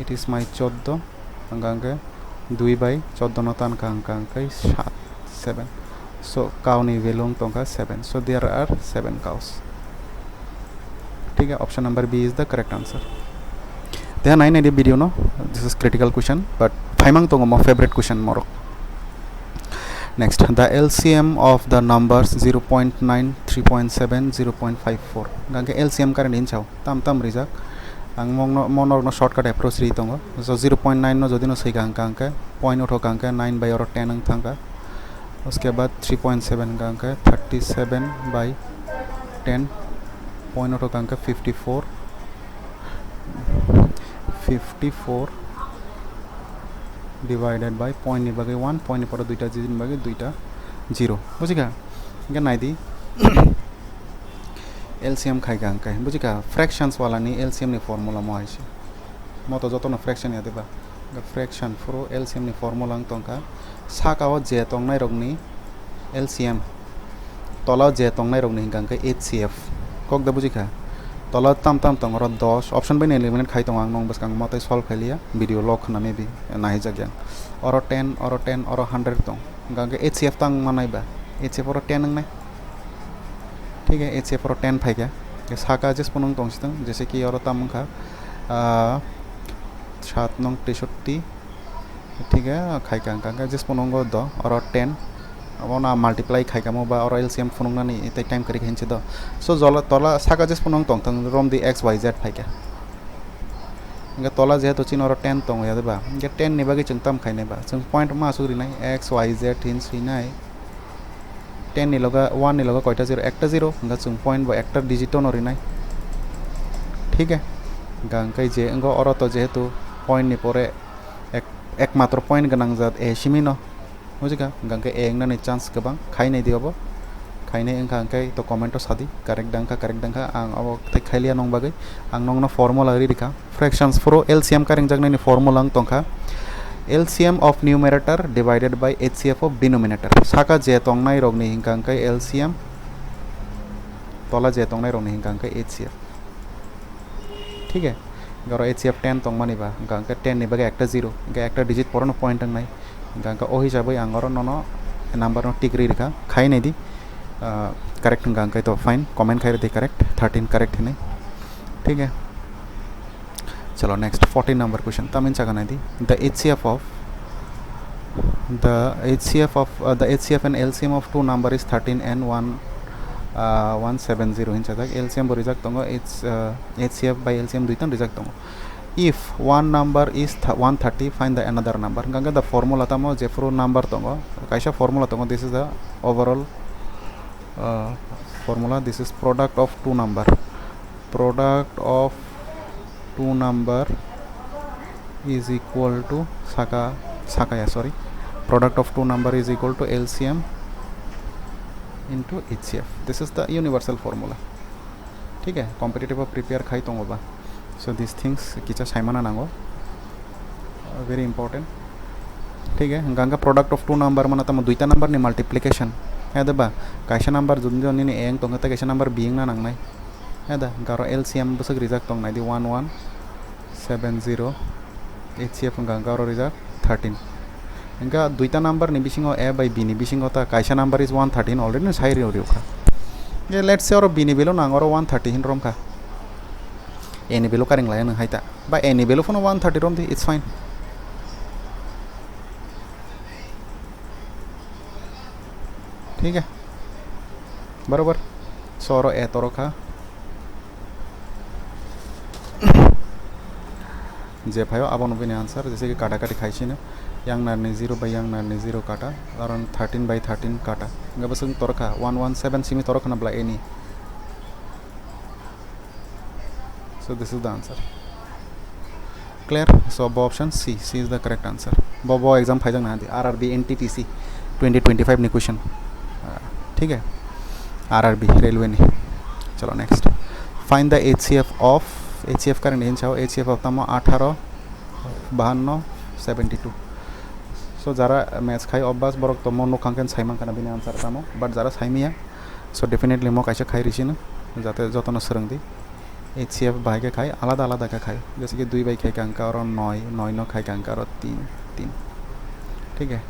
it is my 14 अंगांगे 2 bye 14 न तान कांकांकै 7 so काउ नि भेलु तंका 7 so there are 7 cows ठीक है option number B is the correct answer ध्यान नाइन एडी वीडियो नो this is critical question but फाइमांग तंगो म favourite question more Next, the LCM of the numbers 0.9, 3.7, 0.54. Gangke LCM current in chao. Tam rizak. Ang monor no shortcut approach ri tongo. So 0.9 no jodi no sei gangke. Point utho gangke 9 by और 10 अंग थंगा. उसके बाद 3.7 गंका 37 by 10 point utho गंका 54 divided by point नि बगे 1 point पर दुईटा जिन बगे दुईटा 0 बुझिका इनका नाइदी LCM खाइका अंक है बुझिका फ्रैक्शंस वाला नि LCM नि फॉर्मूला म आइছে म त जतो न फ्रैक्शन याद बा फ्रैक्शन फ्रो LCM नि फॉर्मूला अंक तंका साकाव जे तंगनाय रगनि LCM तला जे तंगनाय रगनि गंका HCF कक द बुझिका तला तम तंगर 10 ऑप्शन बाय एलिमिनेट खाइ तंग आं बस कंग मते सॉल्व खालिया वीडियो लॉक ना मे भी नाहि जगया और 10 और 100 तंग गंगा HCF तंग मनाइबा HCF और 10 नंग ठीक है HCF और 10 फाइका साका जेस पनंग तंग जैसे कि और तमखा 7 नंग 63 ठीक है खाइका गंगा जेस पनंग द और 10 अब मल्टीप्लाई खाइका मोबा और LCM फुनुंगना नि एते टाइम करि खैनसे द सो जला तला साका जेस फुनुंग तंग रोम दि XYZ फाइका इंगा तला जेहेतु चिन और 10 तंग यादबा इंगा 10 नि बागै जों तम खाइनाय बा जों पॉइंट मा सुरि नाय XYZ हिन सिनाय 10 ni loga 1 ni loga koita zero ekta zero hingga chung point bo ekta digit no rinai ठीक है गांkai je engo oroto jehetu point ni pore ekmatro point ganang jat e simino bujika गांkai e engna ni chance gabang khainai diobo khainai engka angkai to comment sadi correct dangka ang abo thai khailia nong bagai ang nong no formula ri dikha fractions pro LCM karing jagnai ni formula ang tongkha LCM of numerator divided by HCF of denominator saka je tongnai rog ni hingka angkai LCM tola je tongnai rog ni hingka angkai HCF ठीक है गरो HCF 10 तंग मानी बा गांका 10 नि बागे एकटा 0 गा एकटा डिजिट परनो पॉइंट अंग नाइ गांका ओ हिसाबै आंगरो ननो नंबर नो टिक रि रिखा खाइ नै दि करेक्ट गांका तो फाइन कमेंट खाइ दे करेक्ट 13 करेक्ट हिने ठीक है चलो नेक्स्ट 14 नंबर क्वेश्चन तमिन चागा नाइ दि the HCF of the HCF and LCM of two number is 13 and 170 hincha tak LCM bo rijak tongo HCF by LCM duitan rijak tongo if one number is 130 find the another number ganga the formula tamo jefro number tongo kaisa formula tongo this is the overall formula this is product of two number is equal to product of two number is equal to LCM into HCF this is the universal formula ठीक है competitive prepare khai tongo ba so these things kicha saimana nango very important ठीक है ganga product of two number mana tamo duita number ni multiplication heda ba kaisa number juni ni eng tonga ta kaisa number being na nangnai heda garo LCM busuk rijak tong nai di 1170 HCF ganga ro rijak 13 enga duita number ni bisingo a by b ni bisingo ta kaisa number is 113 already na sai ri kha ye let's say or b ni belo nangoro 130 hin rom kha a ni belo karing lai na haita ba a ni belo phone 130 rom di it's fine ठीक है बरोबर sorrow ए तोरो खा जे भाइयो अब नबीने answer जैसे कि काटा काटी खाइছি ना yang narni 0 by yang narni 0 kata around 13 by 13 kata enggak basung torka 117 simi torka na bla any so this is the answer clear so option C is the correct answer bobo exam phajang na di RRB NTPC 2025 ni question ठीक है RRB railway ni चलो next find the HCF का range चाहो HCF of तमो 18 52 72 so jara match khai obas borok to mono kangken saimang kana bini answer tamo but jara saimiya so definitely mo kaisa khai risina jate jotono serang di HCF bai ke khai alada ka khai जैसे कि 2 bai khai kanka और 9 no khai kanka और 3 ठीक है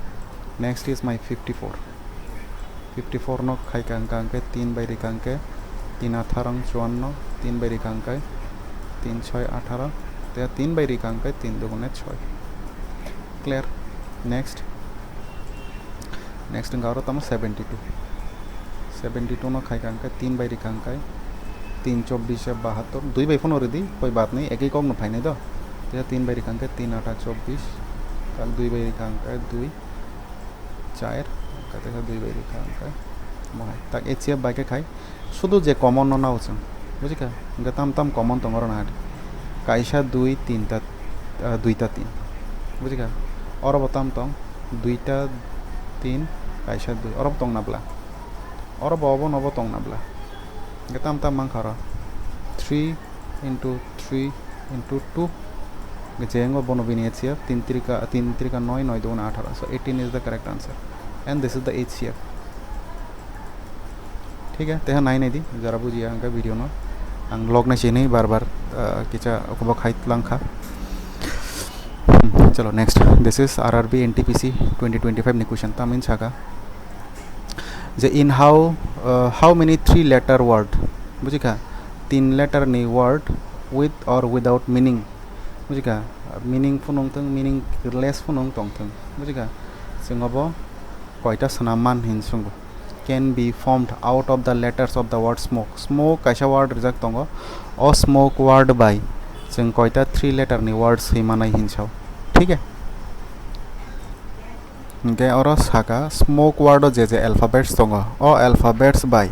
next is my 54 no khai kanka के 3 bai ri kanke 3 18 54 3 bai ri kanke 3 6 18 ते 3 bai ri kanke 3 2 6 clear next गारो तम 72 no खाई कांका 3 बाई रिकांका 3 24 72 2 बाई फोन दी कोई बात नहीं एक ही कम न फाइने दो 3 बाई रिकांका 3 8 24 तक 2 बाई रिकांका 2 4 कहते हैं 2 बाई रिकांका मोहाय तक HCF बाई के खाई शुद्ध जे कॉमन न ना होचन बुझी का गतम कॉमन तमरो ना काइसा 2 3 ता 2 ता 3 बुझी का और बताम तो 2 ता 3 kaisa 2 orok tong nabla oro bobo nobo tong nabla gatam tam mang khara 3 into 3 into 2 gejengo bono bini HCF 3 trika 9 9 2 18 so 18 is the correct answer and this is the HCF ठीक है तेहा 9 दी जरा बुझिया अंका वीडियो न आं log ना चेनै बार बार किचा अखबा खाइत लांखा चलो next this is RRB NTPC 2025 नि क्वेश्चन तामिन छागा जे in how many 3 letter word बुझिका 3 लेटर नि word with or without meaning बुझिका मीनिंग फुनों तंग मीनिंग लेस फुनों तंग तंग बुझिका सिंगबो कयटा सनामान हिनसुंग can be formed out of the letters of the word smoke kaisa word rijak tongo o smoke word by जों कयटा 3 letter नि words हिमानाय हिनसाव ठीक है hingke oro saka smoke word o je alphabets tongo o alphabets bai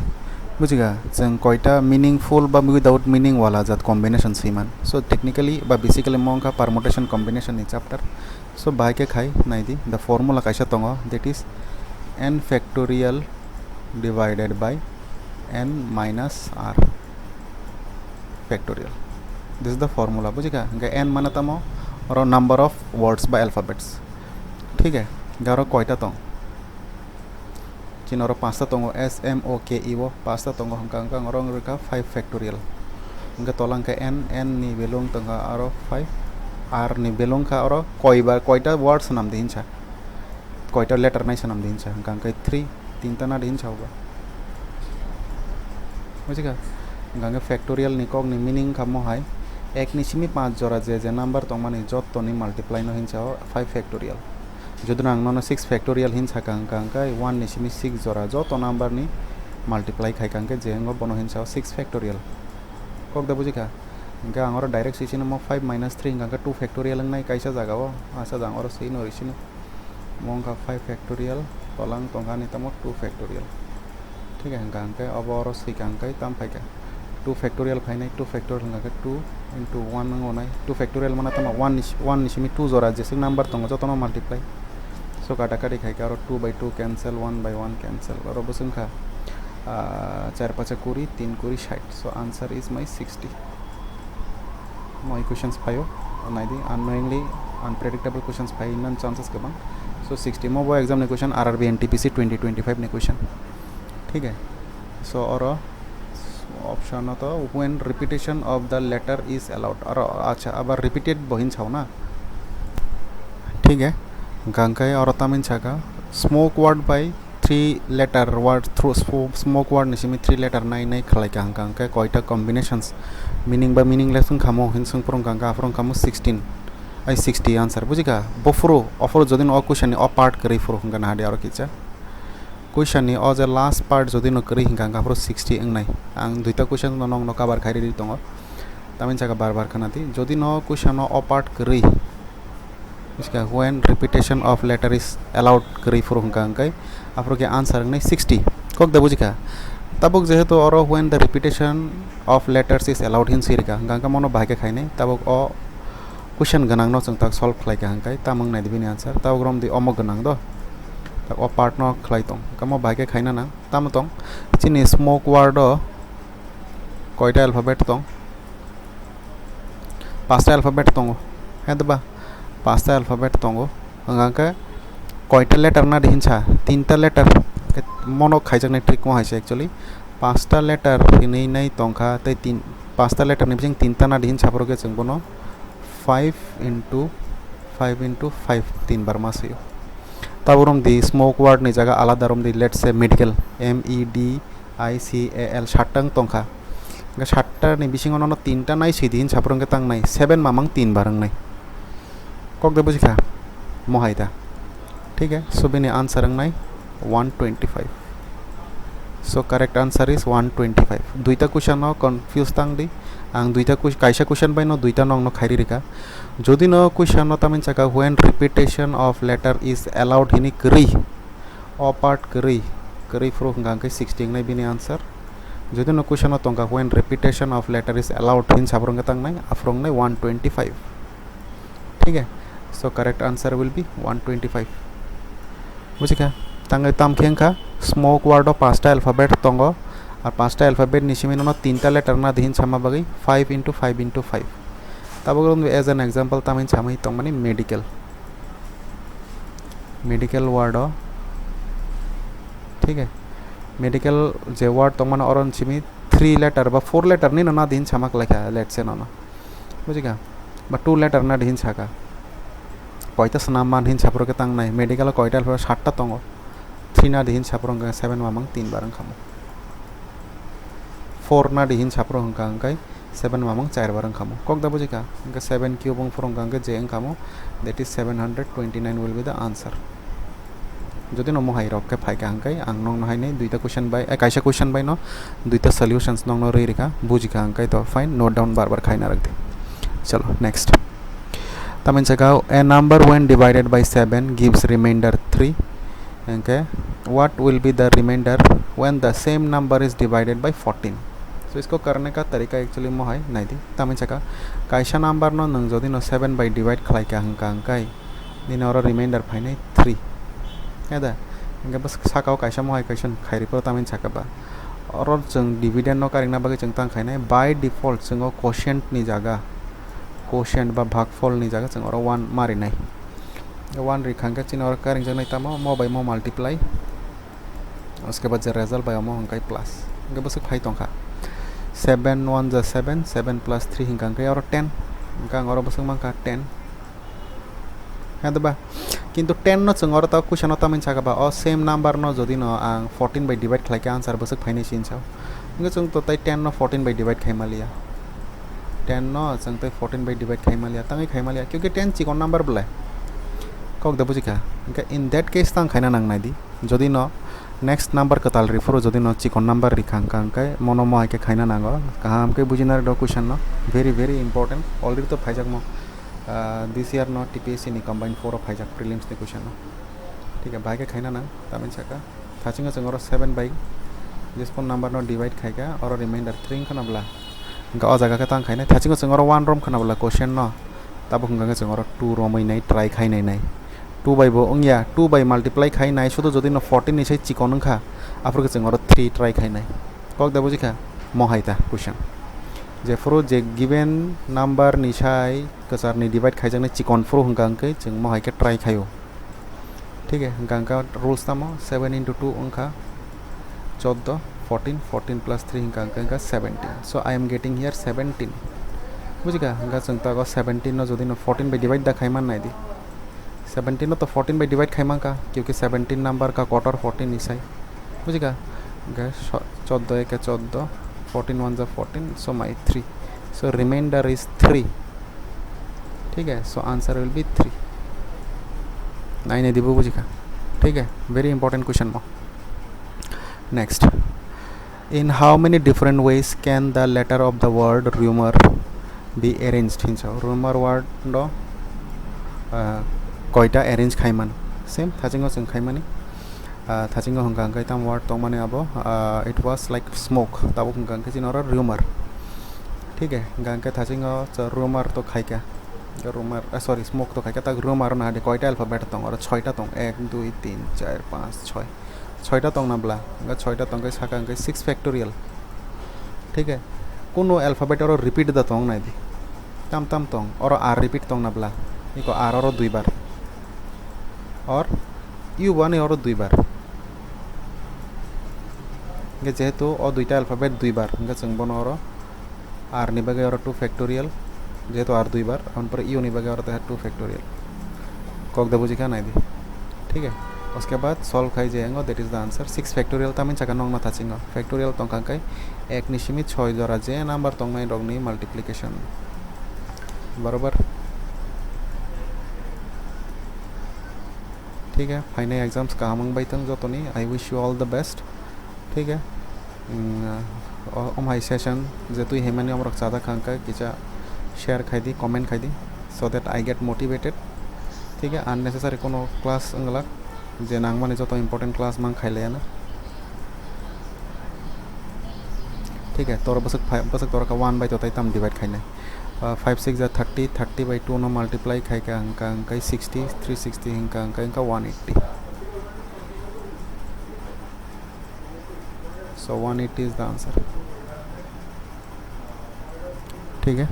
bujiga jeng koita meaningful ba without meaning wala jat combination siman so technically ba basically mongka permutation combination ni chapter so bai ke khai naidi the formula kaisa tongo that is n factorial divided by n minus r factorial. This is the formula बुझेगा n माना तमो और number of words by alphabets ठीक है गारो कोइटा तों चिन और pasta तों s m o k e वो pasta तों हंका और रिका 5 factorial हंका तोलांग के n नी बेलोंग तों और 5 r नी बेलोंग का और कोइटा words नाम दीन चा कोइटा letter नहीं नाम दीन चा हंका 3 तीन तना दीन चा होगा बुझेगा गांगे फैक्टोरियल निकोग नि मीनिंग खामो हाय एक निसिमी 5 जोरा जे नंबर तो माने जत तो नि मल्टीप्लाई न हिंचा 5 फैक्टोरियल जदि नांग न 6 फैक्टोरियल हिंचा कांका 1 निसिमी 6 जोरा जत नंबर नि मल्टीप्लाई खाय कांके जेंगो बनो हिंचा 6 फैक्टोरियल कोक दा बुझिका गांगा आंगर डायरेक्ट सिसिन म 5 - 3 गांगा 2 फैक्टोरियल नै काइसा जागाओ आसा जांगर सही न रिसिन मोंगा 5 फैक्टोरियल तलांग तंगानि तम 2 फैक्टोरियल ठीक है गांके अब और सी कांके तम फाइका 2 फैक्टोरियल फाइनाइ 2 फैक्टोरियल गाके 2 into 1 नंगोनाइ 2 फैक्टोरियल माना तमा 1 निसिमी 2 जोरा जेसे नंबर तंग जतनो मल्टीप्लाई सो काटा काटी खाइका और 2/2 कैंसिल 1/1 कैंसिल और बसंखा 4 5 कुरी 3 कुरी 60 so answer is my 60 my questions फायो नाइदि अननोइंगली अनप्रेडिक्टेबल क्वेश्चंस फाइ नन चांसेस गोबां सो 60 मो बो एग्जाम नि क्वेश्चन आरआरबी एनटीपीसी 2025 नि क्वेश्चन ठीक है सो और ऑप्शन तो when repetition of the letter is allowed और अच्छा अब रिपीटेड बहिन छाव ना ठीक है गंगाई और तमिन छाका smoke word by 3 letter word through smoke word निसिमी 3 लेटर नाइ खलाय गंगा कोइटा कॉम्बिनेशंस मीनिंग बा मीनिंगलेस खामो हिनसं पुरं गंगा afrong खामो 16 आई 60 आंसर बुझिका बफरो अफरो जदिन अ क्वेश्चन अ पार्ट करी फुरो गंगा हादे और किचा क्वेश्चन नि अ जे लास्ट पार्ट जदि न करी हिंगा गाफ्रो 60 अंगनाय आं दुइटा क्वेश्चन नंग न कवर खाइरि दङ तामिन जागा बार बार खानाति जदि न क्वेश्चन अ पार्ट करी इसका when repetition of letter is allowed करी फुरो हिंगा अंगाय आफ्रो के आंसर अंगनाय 60 कोक द बुझिका तबक जेहेतु और when the repetition of letters is allowed हिन सिरिका गांगा मनो बाहाके खाइने तबक अ क्वेश्चन गनां न जों तक सॉल्व खालायका हांगाय तामंग नाय दिबिनि आंसर तबक रम दि अमो गनां द ओ पार्ट न खलाय तंग कमो बाइके खाइना ना ताम तंग चिनि स्मोक वर्ड कयटा अल्फाबेट तंग पांचटा अल्फाबेट तंग हेदबा पांचटा अल्फाबेट तंग हंगाके कयटा लेटर ना दिहिनसा तीनटा लेटर मनो खाइजक नै ट्रिक म हाइसे एक्चुअली पांचटा लेटर हिनै नै तंखा तै तीन पांचटा लेटर नि बिजों तीनटा ना दिहिनसा परके जों बनो 5 into 5 तीन बार मासियो तबरम दी स्मोक वर्ड नि जगह आलादा रम दी लेट्स से मेडिकल MEDICAL 7 तंखा गा 7 नि बिसिंग न 3टा नाइ सिदिन साप्रंगे तांग नाइ 7 मामंग 3 बारंग नाइ कक दे बुझिखा मोहाइदा ठीक है सो बेनि आंसर अंग नाइ 125 सो करेक्ट आंसर इज 125 दुइटा क्वेश्चन न कंफ्यूज तांग दी आं दुइटा काइसा क्वेश्चन बाय न दुइटा नंग न खाइरि रिका जदि न क्वेश्चन न तामिन चाका when repetition of letter is allowed हिनि करी अ पार्ट करी फ्रो गांके 16 नाइ बिनि आंसर जदि न क्वेश्चन न तंगा when repetition of letter is allowed हिन साब्रंगे तांग नाइ आफ्रंग नाइ 125 ठीक है so correct answer will be 125 बुझिका तांगे ताम खेंखा स्मोक वर्ड पांचटा अल्फाबेट तंग और पांचटा अल्फाबेट निसिमिन न तीनटा लेटर ना दिहिन छामा बागै 5 into 5 into 5 तबगरम एज एन एग्जांपल तामिन छामै तंग माने मेडिकल वर्ड ठीक है मेडिकल जे वर्ड तंग माने अरन छिमी 3 लेटर बा 4 लेटर नि ना दिहिन छामाक लेखा लेट्स से न बुझिका बा 2 लेटर ना दिहिन छाका कयटा सनाम मान हिन छाप्रो के तांग नाइ मेडिकल कयटा अल्फाबेट 7टा तंग 3 ना दिहिन छाप्रो 7 मामंग 3 बारंग खामो 4 ना दिहिन छाप्रो हंका हंकाय 7 मामंग 4 बारंग खामो कक दा बुझिका हंका 7 क्यूब अंग फरंग हंका जे खामो that is 729 will be the answer जदि नमो हाइ रक के फाइका हंकाय आं नंग हाइ नै दुइटा क्वेश्चन बाय काइसा क्वेश्चन बाय न दुइटा सॉल्यूशंस नंग रै रिका बुझिका हंकाय तो फाइन नोट डाउन बार बार खाइना रख दे चलो next tamin chaka a number when divided by 7 gives remainder 3. Okay, what will be the remainder when the same number is divided by 14? So इसको करने का तरीका एक्चुअली मो है नहीं थी तामिन चका काइसा नंबर नो नंग जोदी नो 7 by divide खाई क्या हंका हंकाई दिन और रिमाइंडर फाइने 3 है दा इनका बस साकाओ काइसा मो है क्वेश्चन खाई रिपोर्ट तामिन चका बा और जों डिविडेंड नो कारिंग ना बाकी जों तांग खाई ना बाय डिफॉल्ट जों कोशेंट नी जागा कोशेंट बा भागफल नी जागा जों और 1 मारी नहीं 1 रिखांगा चिन और कारिंग जों नहीं तामो मो बाय मो मल्टीप्लाई उसके बाद जो रिजल्ट बाय मो हंकाई प्लस इनका बस खाई तोंखा 7 1 जा 7 7 plus 3 hingga और 10 hingga और बस मंका 10 है तो बा किंतु 10 नो चंग और ता क्वेश्चन ता मन छाका बा और सेम नंबर नो जदि नो आं 14 by divide खाइ के आंसर बस फाइने सिन छौ हंगा चंग तो ताइ 10 नो 14 by divide खाइ मालिया 10 नो चंग ताइ 14 by divide खाइ मालिया तांगै खाइ मालिया क्योंकि 10 चिकन नंबर बले कक द बुझिका हंगा इन दैट केस तां खाइना नांग नाइदि जदि नो नेक्स्ट नंबर कताल रिफर जदि नो चिकन नंबर रिखांकांकाय मनो मो आके खाइना नांगो कहा हमके बुझिनार दो question know very important already तो फाइजाक मो दिस ईयर नो टीपीएससी नि कंबाइन 4 ऑफ फाइजाक प्रीलिम्स नि क्वेश्चन नो ठीक है भागे खाइना ना तामिन छका थाचिंग जों और 7 बाय दिस फोन नंबर नो डिवाइड खाइका और रिमाइंडर 3 खनाबला गा जगह का तां खाइना थाचिंग जों और 1 रोम खनाबला क्वेश्चन नो तब हंगा जों और 2 रोमै नै ट्राई खाइनाय नै 2 by bo ongya 2 by multiply khai nai shodo jodi no 14 ni sei chikon kha afro ke jengor 3 try khai nai kok da bujika mohaita question je fro je given number ni sai kasar ni divide khai jang ni chikon fro hangkang ke jeng mohai ke try khayo ठीक है hangkang ka rules tamo 7 into 2 ongkha 14 14 14 plus 3 hangkang ka 17 so I am getting here 17 bujika hangka jeng ta go 17 no jodi no 14 by divide da khai man nai di 17 no तो 14 by divide खाई मांगा क्योंकि 17 number का quarter 14 इसाई बुझेगा 14 एक 14 14 1 जा 14 सो माई 3 सो reminder is 3 ठीक है so answer will be 3 nine है दिबू बुझेगा ठीक है वेरी इंपॉर्टेंट क्वेश्चन मो next in how many different ways can the letter of the word rumour be arranged हिंसा रूमर वर्ड नो कयटा अरेंज खाइमान सेम थाचिंगो जों खाइमानि थाचिंगो हंगा हंगाय ताम वर्ड तो माने आबो it was like smoke Tabo हंगा हंगा जिन और रूमर ठीक है हंगा हंगा थाचिंगो रूमर तो खाइ क्या रूमर सॉरी स्मोक तो खाइ क्या ता रूमर ना दे कयटा अल्फाबेट तंग और 6टा तंग 1 2 3 4 5 6 6टा तंग नाबला हंगा 6टा तंग के साका हंगा 6 फैक्टोरियल ठीक है कोनो अल्फाबेट और रिपीट द तंग नाइ दी ताम ताम तंग और आर रिपीट तंग नाबला इको आर और 2 बार और यू वन और 2 बार जेहेतु और 2टा अल्फाबेट 2 बार जों बन और आर नि बागे और 2 फैक्टोरियल जेहेतु आर 2 बार और यू नि बागे और 2 फैक्टोरियल कक द बुझिका नाइ दी ठीक है उसके बाद सॉल्व खाई जाएंगे that is the answer 6 factorial Tamin चाका नंग ना थाचिंग फैक्टोरियल तंकांकाय 1 नि सिमी 6 जरा जे नंबर तंगनाय रगनि मल्टीप्लिकेशन बराबर ठीक है फाइनल एग्जाम्स का हमंग बाइतंग जो तो नहीं I wish you all the best ठीक है हाई सेशन जेतु हेमानी हम रक्षा खांका किचा शेयर खाई दी कमेंट खाई दी so that I get motivated ठीक है अननेसेसरी कोनो क्लास अंगलाक जे नांग माने जो तो इम्पोर्टेंट क्लास मांग खाई लेना ठीक है तोर बसक तोर का 1 by तो तम डिवाइड खाई ना 5 6 जा 30 30 by 2 नो मल्टीप्लाई खाई का अंका अंका 60 360 अंका अंका अंका 180 सो 180 इज द आंसर ठीक है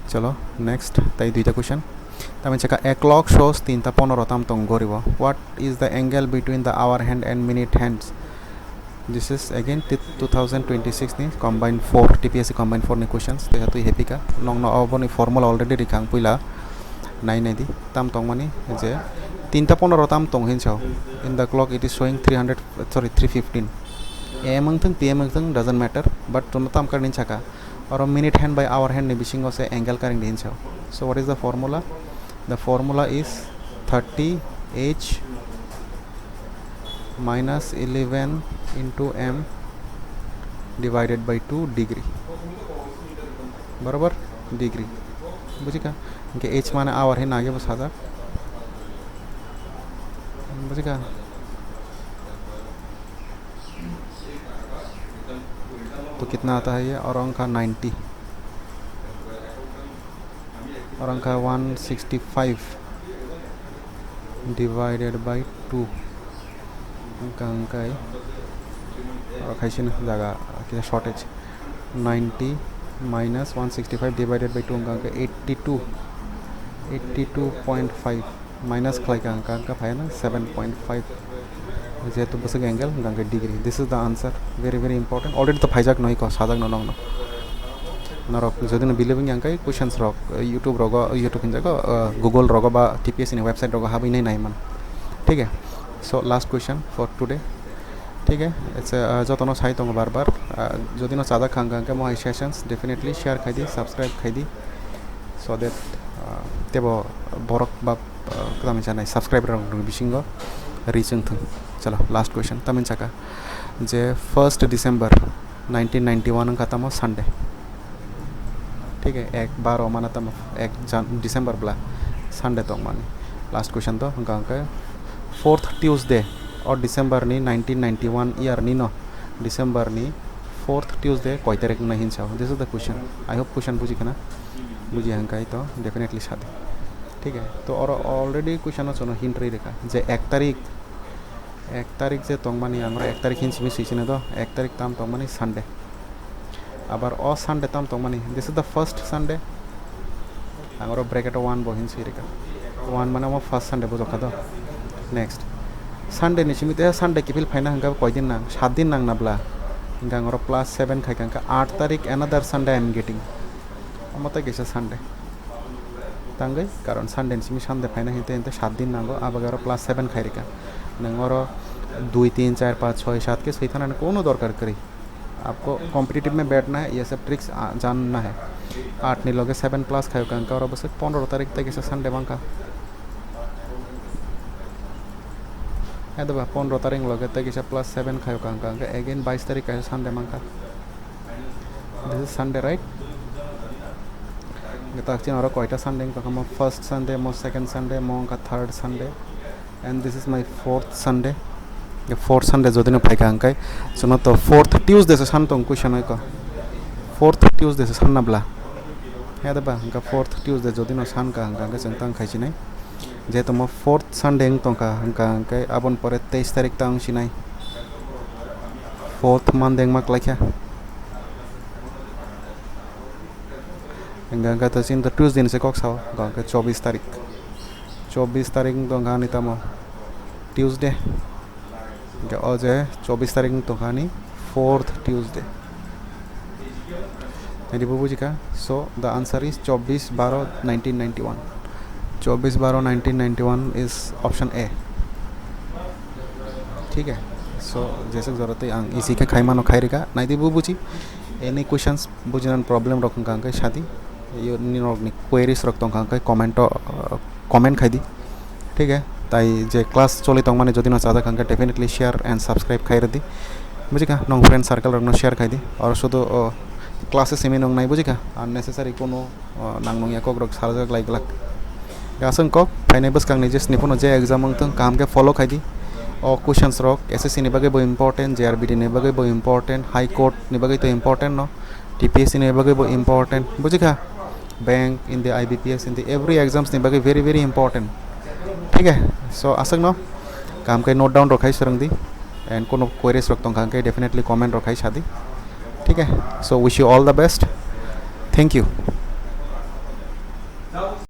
चलो नेक्स्ट ताई दुईटा क्वेश्चन तामें चका ए क्लॉक शोज 3:15 ताम तंग गोरिबो what is the angle between the hour hand and minute hands this is again 2026 ni combine 4 TPSC combine 4 ni questions te hatu happy ka nong no oboni formula already rikhang puila nai nai di tam tong mani je 3:15 tam tong hin chau in the clock it is showing 315 am ang thang pm ang thang doesn't matter but to tam kar nin chaka or minute hand by hour hand ni bising se angle karing din chau so what is the formula is 30 h minus 11 into m divided by 2 degree बराबर degree बुझी का इनके h माने our है आगे बस साजा बुझेगा तो कितना आता है ये और अंक का 90 और अंक का 165 डिवाइडेड बाय 2 अंक है और खाइसे ना जगह क्या शॉर्टेज 90 माइनस 165 डिवाइडेड बाय 2 अंक 82.5 माइनस खाई का अंक फाइ ना 7.5 जेहेतु बस एंगल अंक degree this is the answer very very important already तो फाइजाक नहीं को साजाक न नंग नरक जदि न बिलिविंग अंक क्वेश्चंस रक यूट्यूब रग यूट्यूब हिंजाक गूगल रग बा TPSC नि वेबसाइट रग हाबी नहीं मन ठीक है so last question for today ठीक है इट्स जतन साइ दङ बार बार जदि न चादा खांगा मो सेशंस डेफिनेटली शेयर खाइदि सब्सक्राइब खाइदि सो दैट तेबो बरक बा कदामि जानाय सब्सक्राइबर बिसिंग रिचिंग थं चलो लास्ट क्वेश्चन तमिन चाका जे 1 डिसेम्बर 1991 का तम संडे ठीक है 1/12 माना तम 1 डिसेम्बर ब्ला संडे तो मानी लास्ट क्वेश्चन तो अंक 4th ट्यूसडे और डिसेम्बर नि 1991 ईयर नि न डिसेम्बर नि 4th ट्यूसडे कय तारिख न हिंसा this is the question I hope question बुझी खाना बुझी हंक तो डेफिनेटली सादे ठीक है तो और ऑलरेडी क्वेश्चन चलो हिंट रही रेखा जे 1 तारीख जे तंगमानी आंगर 1 तारीख हिंस मिस हिसिने तो 1 तारीख ताम तंगमानी संडे आबार अ संडे ताम तंगमानी this is the first Sunday आंगर ब्रैकेट 1 बो हिंस रेखा 1 माने मो फर्स्ट संडे बुझका तो नेक्स्ट संडे निसिमिते संडे किफिल फाइना हंगा कय दिन नांग 7 दिन नांग नाब्ला हंगा आंगर +7 खाइका 8 तारीख another Sunday I am getting मते गेसे संडे तांगै कारण संडे निसिमि संडे फाइना हिते 7 दिन नांगो आबागारो +7 खाइरिका नंगर 2 3 4 5 6 7 के सही थाना कोनो दरकार करी आपको कॉम्पिटिटिव में बैठना है ये सब ट्रिक्स जानना है 8 नि लगे 7 प्लस खायो कांका और बस 15 तारीख तक ऐसे संडे बांका है दबा 15 तारीख लगे तक ऐसे +7 खायो कांका अगेन 22 तारीख का संडे बांका दिस इज संडे राइट गताक्चिन और कोइटा संडे का हम फर्स्ट संडे मो सेकंड संडे मो का third Sunday and this is my fourth Sunday ये फोर्थ संडे जो दिन फाइका अंकाय सुनो तो फोर्थ ट्यूसडे से सान तो क्वेश्चन है को फोर्थ ट्यूसडे से सान नबला है दबा अंका फोर्थ ट्यूसडे जो दिन सान का अंका संतां खाइछि नै जे तो मो फोर्थ संडे तो का अंका अंकाय आबन परे 23 तारिख तां सिनाय फोर्थ मंडे मा क्लाख्या अंका तो सिन तो ट्यूसडे से कॉक्स हाउ अंका 24 तारीख तो गानी तमो ट्यूसडे आज 24 तारीख तो गानी 4th ट्यूसडे यदि बुझी का so the answer is 24/12/1991 24/12/1991 is option A ठीक है सो जैसे जरूरत है इसी के खाई मानो खाई रेगा नहीं बुझी एनी क्वेश्चंस बुझन प्रॉब्लम रखूँ का शादी ये क्वेरीज रखता हूँ कमेंट खाई दी ठीक है ताई जे क्लास चली तो माने जो चादा खांका डेफिनेटली शेयर एंड सब्सक्राइब खाई दी बुझी का नंग फ्रेंड सर्कल रखना शेयर खाई दी और शुद्ध क्लासेस सेमी नंग नहीं बुझी का अननेसेसरी को नांग कोकरक सारजक लाइक गासन कक फाइनाल बस कांग निजेस निपुण जे एग्जाम अंग काम के फॉलो खाई दी और क्वेश्चंस रक SSC नि बगे बो इम्पोर्टेंट JRBT नि बगे बो इम्पोर्टेंट हाई कोर्ट नि बगे तो इम्पोर्टेंट नो TPSC नि बगे बो इम्पोर्टेंट बुझी का bank in the IBPS in the every exams नि बगे वेरी वेरी इम्पोर्टेंट ठीक है सो आसक न काम के नोट डाउन रखाई सरंग दी एंड कोनो क्वेरीज रखता काम के डेफिनेटली कमेंट रखाई शादी ठीक है so wish you all the best thank you